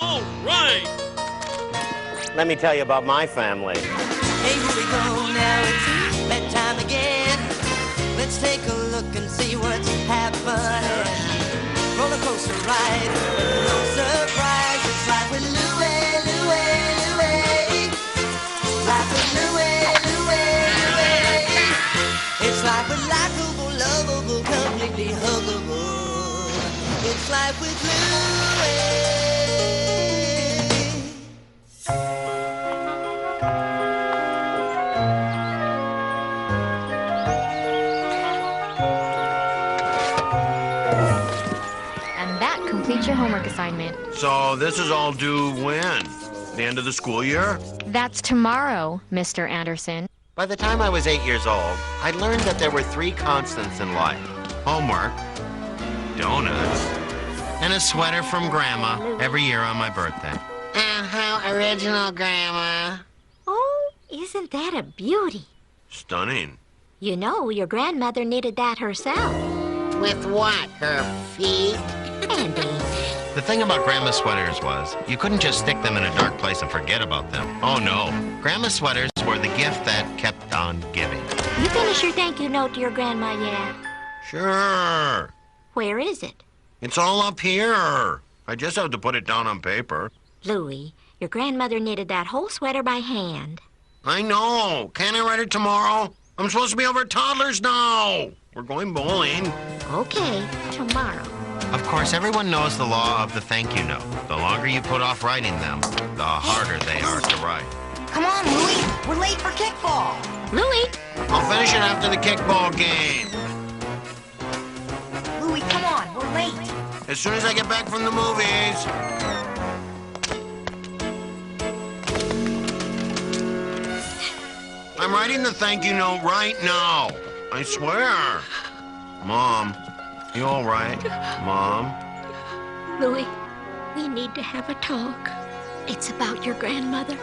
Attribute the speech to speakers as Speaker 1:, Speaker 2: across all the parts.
Speaker 1: All right.
Speaker 2: Let me tell you about my family.
Speaker 3: Hey, here we go, now it's bedtime again. Let's take a look and see what's happening. Roller coaster ride, no surprise. It's life with Louie, Louie, Louie. Life with Louie, Louie, Louie. It's life with likable, lovable, completely huggable. It's life with Louie.
Speaker 4: Complete your homework assignment.
Speaker 5: So this is all due when? The end of the school year?
Speaker 4: That's tomorrow, Mr. Anderson.
Speaker 2: By the time I was 8 years old, I learned that there were 3 constants in life.
Speaker 5: Homework, donuts, and a sweater from Grandma every year on my birthday.
Speaker 6: How original, Grandma.
Speaker 7: Oh, isn't that a beauty?
Speaker 5: Stunning.
Speaker 7: You know, your grandmother knitted that herself.
Speaker 6: With what? Her feet?
Speaker 7: Andy.
Speaker 5: The thing about Grandma's sweaters was, you couldn't just stick them in a dark place and forget about them. Oh no, Grandma's sweaters were the gift that kept on giving.
Speaker 7: You finish your thank you note to your grandma yet?
Speaker 5: Sure.
Speaker 7: Where is it?
Speaker 5: It's all up here. I just have to put it down on paper.
Speaker 7: Louie, your grandmother knitted that whole sweater by hand.
Speaker 5: I know. Can't I write it tomorrow? I'm supposed to be over at Toddlers now. We're going bowling.
Speaker 7: Okay, tomorrow.
Speaker 5: Of course, everyone knows the law of the thank you note. The longer you put off writing them, the harder they are to write.
Speaker 3: Come on, Louie. We're late for kickball.
Speaker 7: Louie!
Speaker 5: I'll finish it after the kickball game.
Speaker 3: Louie, come on. We're late.
Speaker 5: As soon as I get back from the movies. I'm writing the thank you note right now. I swear. Mom, you all right? Mom?
Speaker 7: Louie, we need to have a talk. It's about your grandmother.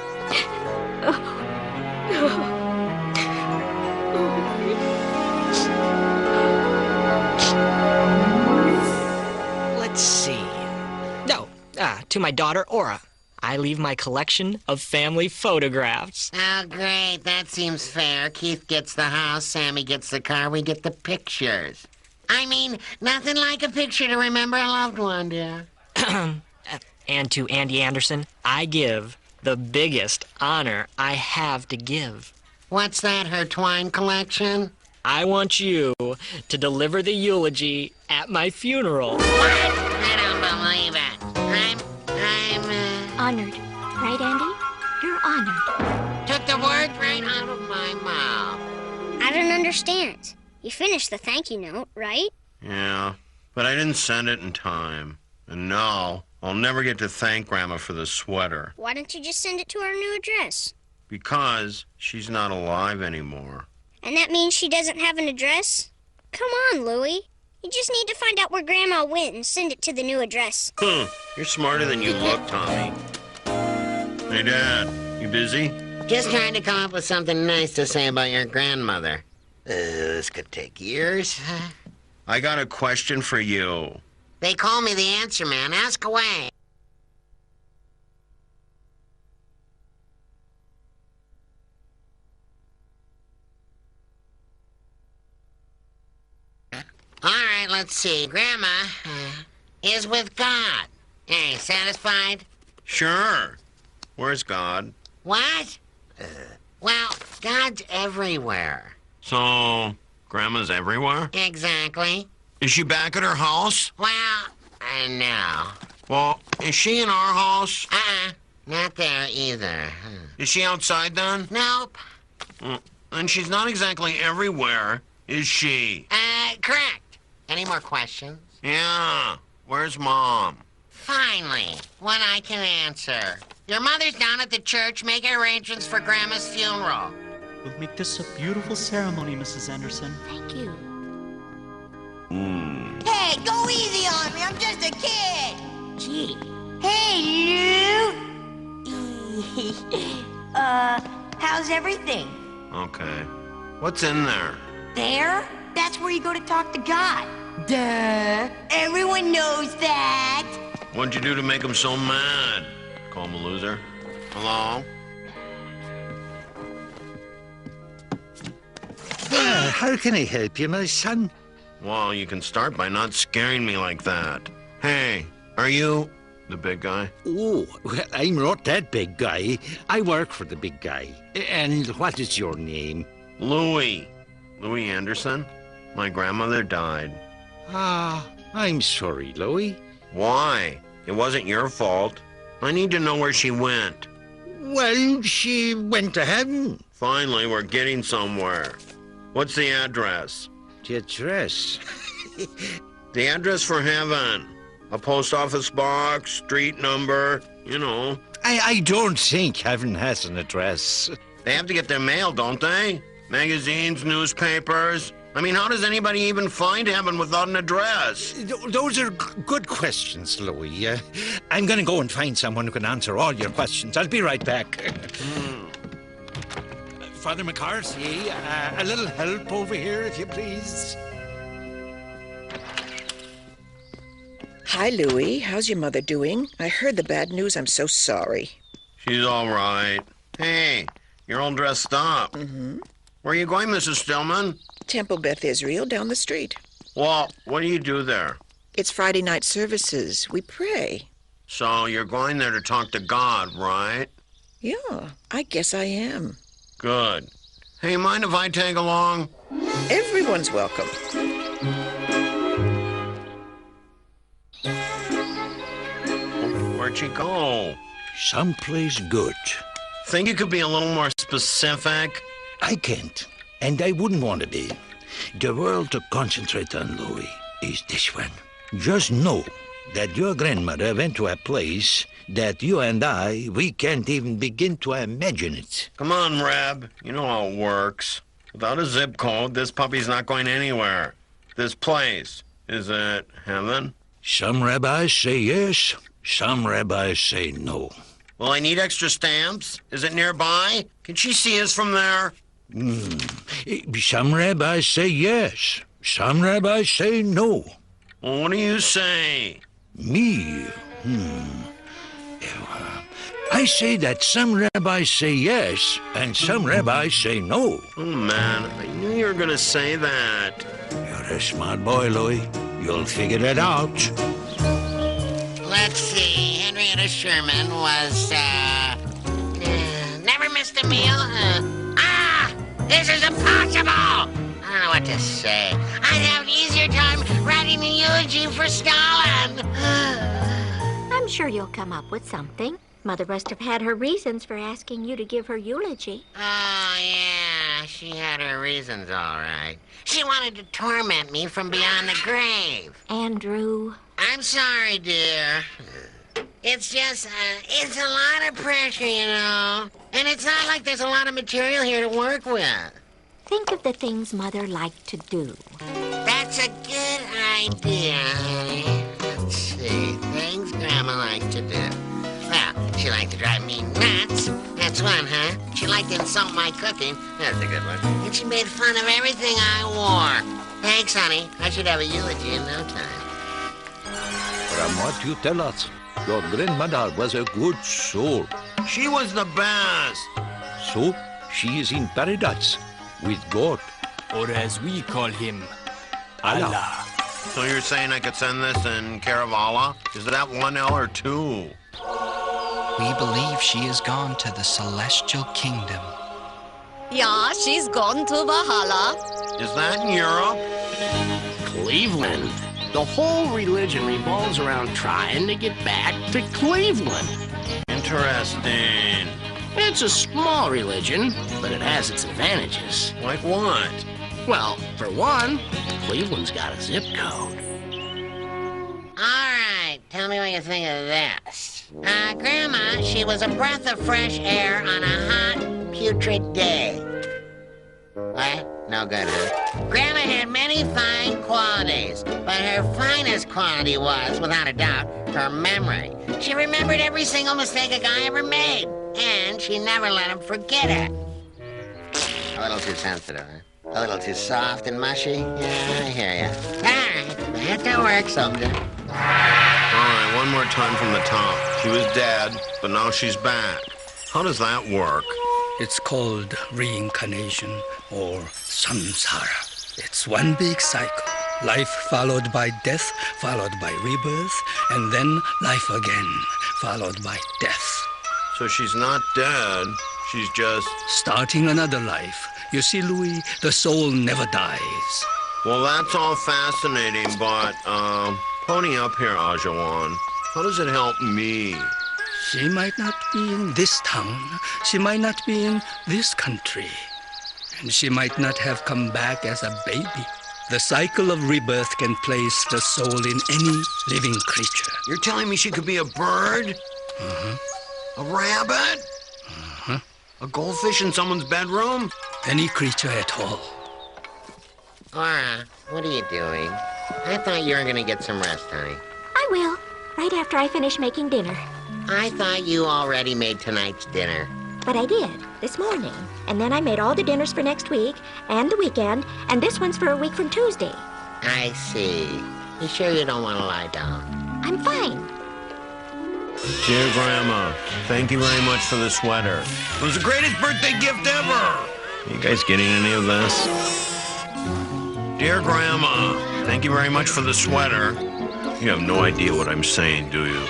Speaker 8: Let's see. No, to my daughter, Aura. I leave my collection of family photographs.
Speaker 6: Oh, great. That seems fair. Keith gets the house, Sammy gets the car, we get the pictures. I mean, nothing like a picture to remember a loved one, dear.
Speaker 8: And to Andy Anderson, I give the biggest honor I have to give.
Speaker 6: What's that, her twine collection?
Speaker 8: I want you to deliver the eulogy at my funeral.
Speaker 6: What? I don't believe it. I'm
Speaker 7: Honored. Right, Andy? You're honored.
Speaker 6: took the words right out of my mouth.
Speaker 9: I don't understand. You finished the thank you note, right?
Speaker 5: Yeah, but I didn't send it in time. And now, I'll never get to thank Grandma for the sweater.
Speaker 9: Why don't you just send it to our new address?
Speaker 5: Because she's not alive anymore.
Speaker 9: And that means she doesn't have an address? Come on, Louie. You just need to find out where Grandma went and send it to the new address.
Speaker 5: You're smarter than you look, Tommy. Hey, Dad, you busy?
Speaker 6: Just trying to come up with something nice to say about your grandmother. This could take years.
Speaker 5: I got a question for you.
Speaker 6: They call me the answer man. Ask away. All right, let's see. Grandma is with God. Hey, satisfied?
Speaker 5: Sure. Where's God?
Speaker 6: What? Well, God's everywhere.
Speaker 5: So, Grandma's everywhere?
Speaker 6: Exactly.
Speaker 5: Is she back at her house?
Speaker 6: Well, no.
Speaker 5: Well, is she in our house?
Speaker 6: Not there either.
Speaker 5: Is she outside then?
Speaker 6: Nope.
Speaker 5: And she's not exactly everywhere, is she?
Speaker 6: Correct. Any more questions?
Speaker 5: Yeah. Where's Mom?
Speaker 9: Finally, one I can answer. Your mother's down at the church making arrangements for Grandma's funeral.
Speaker 10: We'll make this a beautiful ceremony, Mrs. Anderson.
Speaker 7: Thank you.
Speaker 3: Hey, go easy on me. I'm just a kid.
Speaker 7: Gee.
Speaker 3: Hey, Lou. How's everything?
Speaker 5: Okay. What's in there?
Speaker 3: There? That's where you go to talk to God. Duh. Everyone knows that.
Speaker 5: What'd you do to make him so mad? Call him a loser? Hello?
Speaker 1: How can I help you, my son?
Speaker 5: Well, you can start by not scaring me like that. Hey, are you the big guy?
Speaker 1: Oh, well, I'm not that big guy. I work for the big guy. And what is your name?
Speaker 5: Louie. Louie Anderson? My grandmother died.
Speaker 1: Ah, I'm sorry, Louie.
Speaker 5: Why? It wasn't your fault. I need to know where she went.
Speaker 1: Well, she went to heaven.
Speaker 5: Finally, we're getting somewhere. What's the address?
Speaker 1: The address?
Speaker 5: The address for heaven. A post office box, street number, you know.
Speaker 1: I don't think heaven has an address.
Speaker 5: They have to get their mail, don't they? Magazines, newspapers. I mean, how does anybody even find heaven without an address?
Speaker 1: Those are good questions, Louie. I'm going to go and find someone who can answer all your questions. I'll be right back. Father McCarthy, a little help over here, if you please.
Speaker 11: Hi, Louie. How's your mother doing? I heard the bad news. I'm so sorry.
Speaker 5: She's all right. Hey, you're all dressed up.
Speaker 11: Mm-hmm.
Speaker 5: Where are you going, Mrs. Stillman?
Speaker 11: Temple Beth Israel down the street.
Speaker 5: Well, what do you do there?
Speaker 11: It's Friday night services. We pray.
Speaker 5: So you're going there to talk to God, right?
Speaker 11: Yeah, I guess I am.
Speaker 5: Good. Hey, mind if I tag along?
Speaker 11: Everyone's welcome.
Speaker 5: Where'd she go?
Speaker 1: Someplace good.
Speaker 5: Think you could be a little more specific?
Speaker 1: I can't, and I wouldn't want to be. The world to concentrate on, Louie, is this one. Just know that your grandmother went to a place that you and we can't even begin to imagine it.
Speaker 5: Come on, Reb. You know how it works. Without a zip code, this puppy's not going anywhere. This place, is it heaven?
Speaker 1: Some rabbis say yes, some rabbis say no.
Speaker 5: Will I need extra stamps? Is it nearby? Can she see us from there?
Speaker 1: Some rabbis say yes, some rabbis say no.
Speaker 5: Well, what do you say?
Speaker 1: Me? I say that some rabbis say yes, and some rabbis say no.
Speaker 5: Oh, man, I knew you were going to say that.
Speaker 1: You're a smart boy, Louie. You'll figure it out.
Speaker 6: Let's see. Henrietta Sherman was, never missed a meal. This is impossible! I don't know what to say. I'd have an easier time writing a eulogy for Stalin.
Speaker 7: I'm sure you'll come up with something. Mother must have had her reasons for asking you to give her eulogy.
Speaker 6: Oh, yeah, she had her reasons, all right. She wanted to torment me from beyond the grave.
Speaker 7: Andrew.
Speaker 6: I'm sorry, dear. It's just, it's a lot of pressure, you know. And it's not like there's a lot of material here to work with.
Speaker 7: Think of the things Mother liked to do.
Speaker 6: That's a good idea, honey. Let's see, things Grandma liked to do. Well, she liked to drive me nuts. That's one, huh? She liked to insult my cooking. That's a good one. And she made fun of everything I wore. Thanks, honey. I should have a eulogy in no time.
Speaker 1: From what you tell us, your grandmother was a good soul.
Speaker 5: She was the best.
Speaker 1: So, she is in paradise with God.
Speaker 12: Or as we call him, Allah.
Speaker 5: So you're saying I could send this in care of Allah? Is that one L or two?
Speaker 13: We believe she has gone to the celestial kingdom.
Speaker 14: Yeah, she's gone to Valhalla.
Speaker 5: Is that in Europe?
Speaker 15: Cleveland. The whole religion revolves around trying to get back to Cleveland.
Speaker 5: Interesting.
Speaker 15: It's a small religion, but it has its advantages.
Speaker 5: Like what?
Speaker 15: Well, for one, Cleveland's got a zip code.
Speaker 6: All right, tell me what you think of this. Grandma, she was a breath of fresh air on a hot, putrid day. What? No good, huh? Grandma had many fine qualities, but her finest quality was, without a doubt, her memory. She remembered every single mistake a guy ever made, and she never let him forget it. A little too sensitive, huh? A little too soft and mushy? Yeah, I hear you. All right, that works someday.
Speaker 5: All right, one more time from the top. She was dead, but now she's back. How does that work?
Speaker 16: It's called reincarnation or samsara. It's one big cycle. Life followed by death, followed by rebirth, and then life again, followed by death.
Speaker 5: So she's not dead. She's just...
Speaker 16: starting another life. You see, Louie, the soul never dies.
Speaker 5: Well, that's all fascinating, but, pony up here, Ajawan. How does it help me?
Speaker 16: She might not be in this town. She might not be in this country. And she might not have come back as a baby. The cycle of rebirth can place the soul in any living creature.
Speaker 5: You're telling me she could be a bird?
Speaker 16: Uh-huh.
Speaker 5: A rabbit?
Speaker 16: Uh-huh.
Speaker 5: A goldfish in someone's bedroom?
Speaker 16: Any creature at all.
Speaker 6: Aura, what are you doing? I thought you were gonna get some rest, honey.
Speaker 7: I will, right after I finish making dinner.
Speaker 6: I thought you already made tonight's dinner.
Speaker 7: But I did, this morning. And then I made all the dinners for next week, and the weekend, and this one's for a week from Tuesday.
Speaker 6: I see. You sure you don't want to lie down?
Speaker 7: I'm fine.
Speaker 5: Dear Grandma, thank you very much for the sweater. It was the greatest birthday gift ever! You guys getting any of this? Dear Grandma, thank you very much for the sweater. You have no idea what I'm saying, do you?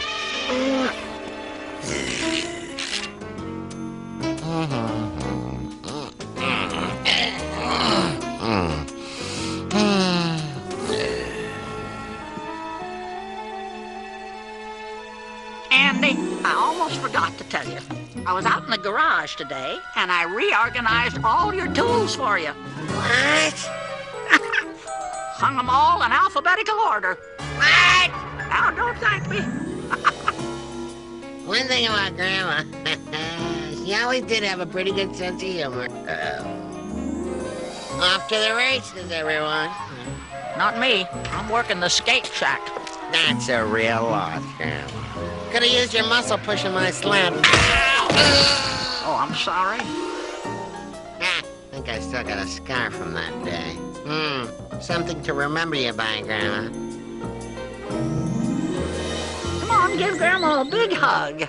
Speaker 17: Andy, I almost forgot to tell you. I was out in the garage today, and I reorganized all your tools for you.
Speaker 6: What?
Speaker 17: Hung them all in alphabetical order.
Speaker 6: What?
Speaker 17: Now, don't thank me.
Speaker 6: One thing about Grandma, she always did have a pretty good sense of humor. Off to the races, everyone.
Speaker 17: Not me. I'm working the skate shack.
Speaker 6: That's a real loss, Grandma. Could have used your muscle pushing my sled.
Speaker 17: Oh, I'm sorry.
Speaker 6: I think I still got a scar from that day. Something to remember you by, Grandma.
Speaker 17: Come on, give Grandma a big hug.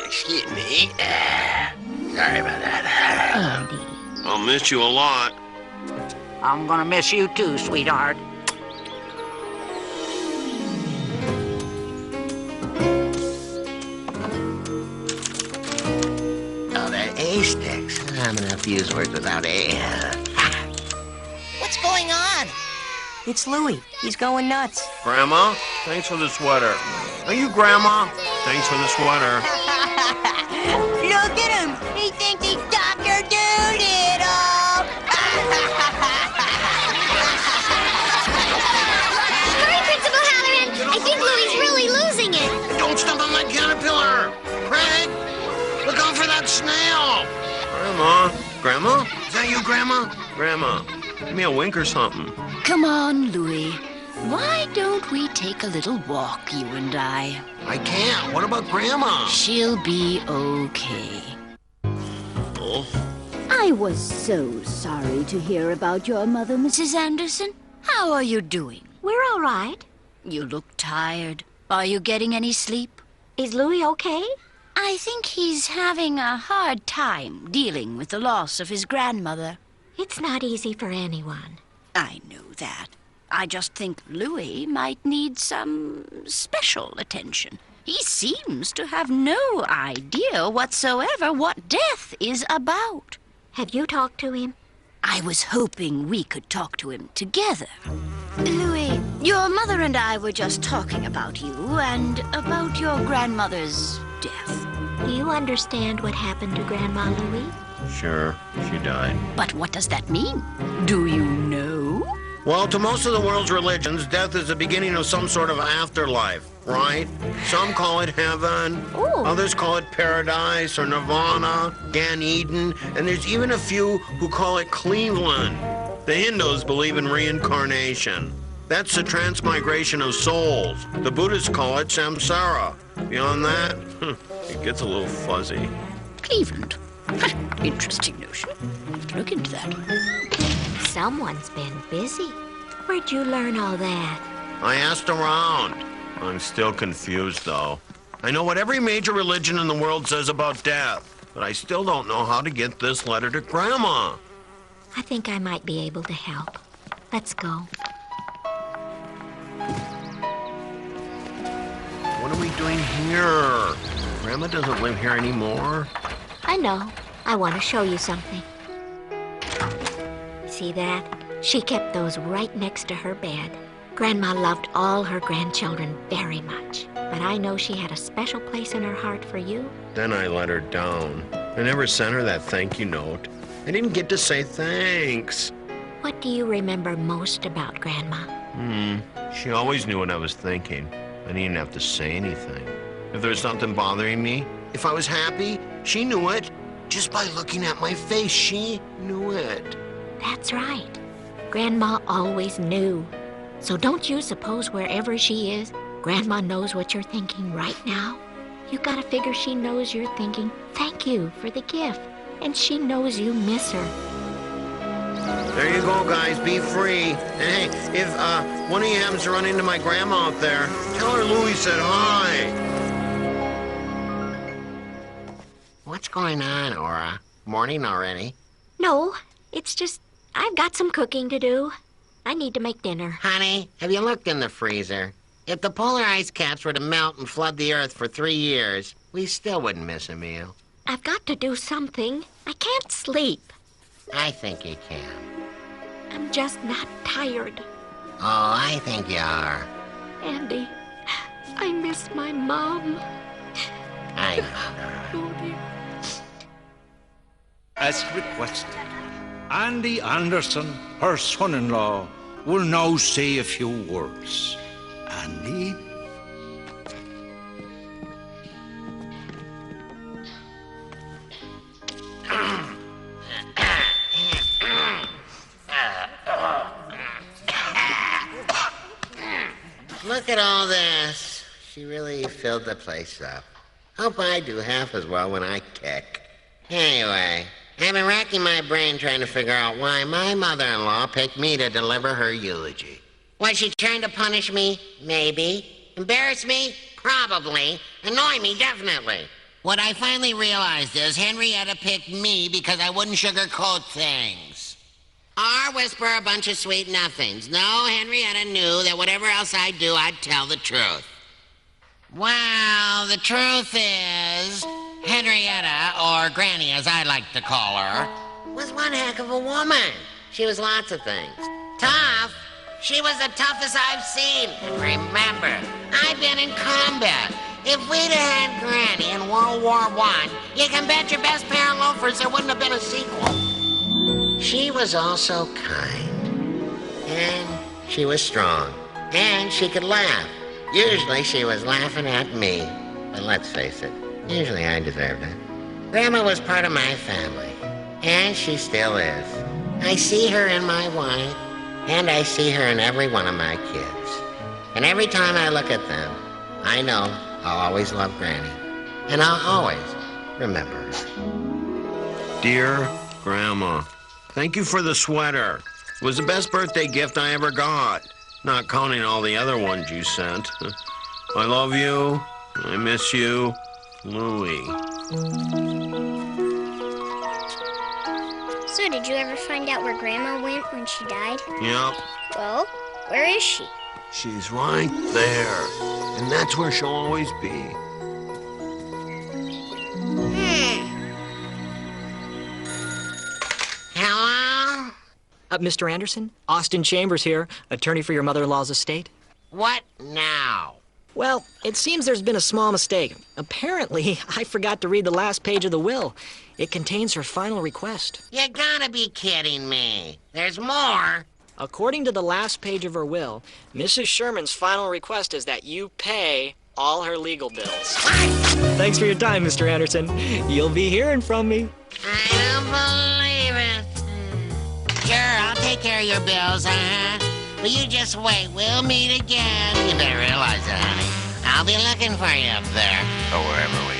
Speaker 5: Excuse me. Sorry about that. I'll miss you a lot.
Speaker 17: I'm gonna miss you too, sweetheart.
Speaker 6: Oh, they're A sticks. I'm gonna have to use words without A.
Speaker 18: What's going on?
Speaker 19: It's Louie. He's going nuts.
Speaker 5: Grandma, thanks for the sweater. Are you Grandma? Thanks for the sweater.
Speaker 18: Look at him. He thinks he's Dr. Doolittle.
Speaker 9: Sorry, Principal Halloran. I think Louie's really losing it.
Speaker 5: Don't step on my caterpillar! Craig, look out for that snail! Grandma? Is that you, Grandma? Grandma, give me a wink or something.
Speaker 20: Come on, Louie. Why don't we take a little walk, you and I?
Speaker 5: I can't. What about Grandma?
Speaker 20: She'll be okay.
Speaker 5: Oh.
Speaker 20: I was so sorry to hear about your mother, Mrs. Anderson. How are you doing?
Speaker 7: We're all right.
Speaker 20: You look tired. Are you getting any sleep?
Speaker 7: Is Louie okay?
Speaker 20: I think he's having a hard time dealing with the loss of his grandmother.
Speaker 7: It's not easy for anyone.
Speaker 20: I know that. I just think Louie might need some special attention. He seems to have no idea whatsoever what death is about.
Speaker 7: Have you talked to him?
Speaker 20: I was hoping we could talk to him together. Louie, your mother and I were just talking about you and about your grandmother's death.
Speaker 7: Do you understand what happened to Grandma Louie?
Speaker 5: Sure, she died.
Speaker 20: But what does that mean? Do you know?
Speaker 5: Well, to most of the world's religions, death is the beginning of some sort of afterlife, right? Some call it heaven, others call it paradise or nirvana, Gan Eden, and there's even a few who call it Cleveland. The Hindus believe in reincarnation. That's the transmigration of souls. The Buddhists call it samsara. Beyond that, it gets a little fuzzy.
Speaker 20: Cleveland. Interesting notion. Have to look into that.
Speaker 7: Someone's been busy. Where'd you learn all that?
Speaker 5: I asked around. I'm still confused, though. I know what every major religion in the world says about death, but I still don't know how to get this letter to Grandma.
Speaker 7: I think I might be able to help. Let's go.
Speaker 5: What are we doing here? Grandma doesn't live here anymore.
Speaker 7: I know. I want to show you something. See that? She kept those right next to her bed. Grandma loved all her grandchildren very much, but I know she had a special place in her heart for you.
Speaker 5: Then I let her down. I never sent her that thank you note. I didn't get to say thanks.
Speaker 7: What do you remember most about Grandma?
Speaker 5: She always knew what I was thinking. I didn't have to say anything. If there was something bothering me, if I was happy, she knew it. Just by looking at my face, she knew it.
Speaker 7: That's right. Grandma always knew. So don't you suppose wherever she is, Grandma knows what you're thinking right now? You gotta figure she knows you're thinking, thank you for the gift, and she knows you miss her.
Speaker 5: There you go, guys. Be free. And hey, if one of you happens to run into my grandma out there, tell her Louie said hi.
Speaker 6: What's going on, Aura? Morning already?
Speaker 7: No, it's just I've got some cooking to do. I need to make dinner.
Speaker 6: Honey, have you looked in the freezer? If the polar ice caps were to melt and flood the Earth for 3 years, we still wouldn't miss a meal.
Speaker 7: I've got to do something. I can't sleep.
Speaker 6: I think you can.
Speaker 7: I'm just not tired.
Speaker 6: Oh, I think you are.
Speaker 7: Andy, I miss my mom.
Speaker 6: I know.
Speaker 1: As requested, Andy Anderson, her son-in-law, will now say a few words. Andy?
Speaker 6: Look at all this. She really filled the place up. Hope I do half as well when I kick. Anyway, I've been racking my brain trying to figure out why my mother-in-law picked me to deliver her eulogy. Was she trying to punish me? Maybe. Embarrass me? Probably. Annoy me? Definitely. What I finally realized is Henrietta picked me because I wouldn't sugarcoat things. Or whisper a bunch of sweet nothings. No, Henrietta knew that whatever else I'd do, I'd tell the truth. Well, the truth is, Henrietta, or Granny as I like to call her, was one heck of a woman. She was lots of things. Tough. She was the toughest I've seen. And remember, I've been in combat. If we'd have had Granny in World War I, you can bet your best pair of loafers there wouldn't have been a sequel. She was also kind. And she was strong. And she could laugh. Usually she was laughing at me. But let's face it, usually I deserved it. Grandma was part of my family. And she still is. I see her in my wife. And I see her in every one of my kids. And every time I look at them, I know I'll always love Granny. And I'll always remember her.
Speaker 5: Dear Grandma, thank you for the sweater. It was the best birthday gift I ever got, not counting all the other ones you sent. I love you. I miss you. Louie.
Speaker 9: So did you ever find out where Grandma went when she died?
Speaker 5: Yep.
Speaker 9: Well, where is she?
Speaker 5: She's right there. And that's where she'll always be.
Speaker 6: Hello?
Speaker 8: Mr. Anderson, Austin Chambers here, attorney for your mother-in-law's estate.
Speaker 6: What now?
Speaker 8: Well, it seems there's been a small mistake. Apparently, I forgot to read the last page of the will. It contains her final request.
Speaker 6: You gotta be kidding me. There's more.
Speaker 8: According to the last page of her will, Mrs. Sherman's final request is that you pay all her legal bills. Thanks for your time, Mr. Anderson. You'll be hearing from me.
Speaker 6: I don't believe it. Sure, I'll take care of your bills, But you just wait. We'll meet again. You better realize it, honey. I'll be looking for you up there, or wherever we